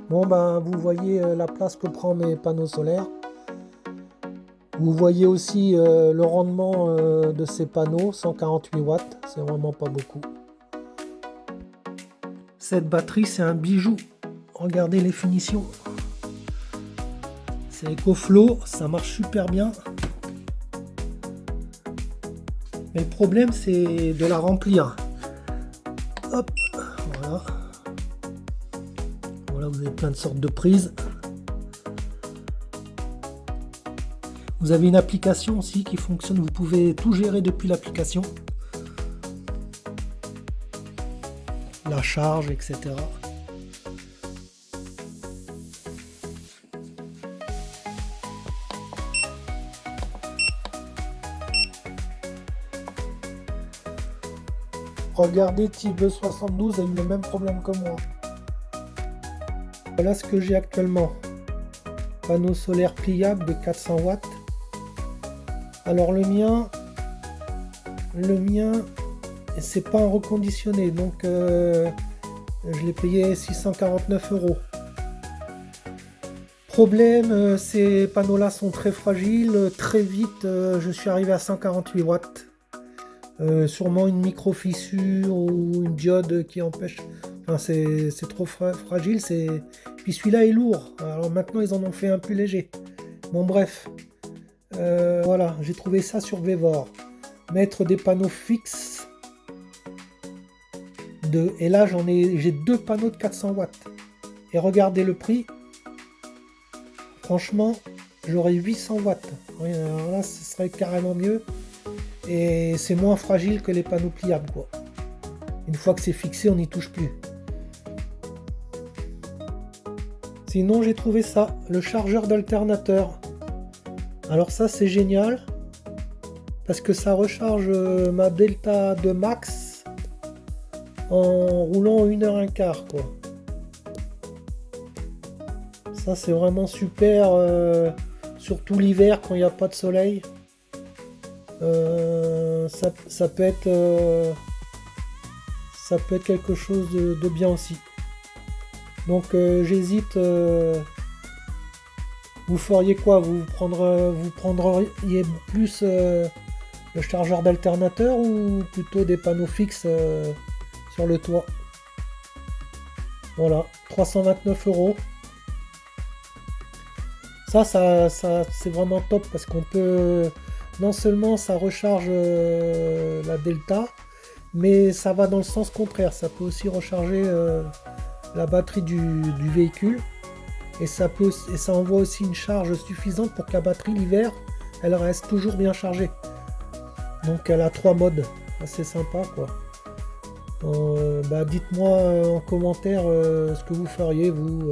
Bon ben vous voyez la place que prend mes panneaux solaires. Vous voyez aussi le rendement de ces panneaux, 148 watts, c'est vraiment pas beaucoup. Cette batterie c'est un bijou, regardez les finitions. C'est EcoFlow, ça marche super bien. Mais le problème c'est de la remplir. Hop, voilà. Voilà, vous avez plein de sortes de prises. Vous avez une application aussi qui fonctionne, vous pouvez tout gérer depuis l'application. La charge, etc. Regardez, Type 72 a eu le même problème que moi. Voilà ce que j'ai actuellement. Panneau solaire pliable de 400 watts. Alors le mien, c'est pas un reconditionné, donc je l'ai payé 649 €. Problème, ces panneaux-là sont très fragiles. Très vite, je suis arrivé à 148 watts. Sûrement une micro-fissure ou une diode qui empêche. Enfin, c'est trop fragile. Puis celui-là est lourd. Alors maintenant, ils en ont fait un plus léger. Bon, bref. Voilà, j'ai trouvé ça sur Vevor. Mettre des panneaux fixes. Et là, j'ai 2 panneaux de 400 watts. Et regardez le prix. Franchement, j'aurais 800 watts. Alors là, ce serait carrément mieux. Et c'est moins fragile que les panneaux pliables, quoi. Une fois que c'est fixé, on n'y touche plus. Sinon, j'ai trouvé ça, le chargeur d'alternateur. Alors ça, c'est génial. Parce que ça recharge ma Delta 2 Max en roulant 1h15, quoi. Ça, c'est vraiment super, surtout l'hiver quand il n'y a pas de soleil. Ça peut être quelque chose de bien aussi. Donc j'hésite. Vous feriez quoi? Vous prendriez plus le chargeur d'alternateur ou plutôt des panneaux fixes sur le toit? Voilà, 329 €. Ça c'est vraiment top parce qu'on peut. Non seulement ça recharge la Delta, mais ça va dans le sens contraire. Ça peut aussi recharger la batterie du véhicule. Et ça envoie aussi une charge suffisante pour que la batterie l'hiver, elle reste toujours bien chargée. Donc elle a 3 modes. Assez sympa, quoi. Dites-moi en commentaire ce que vous feriez, vous.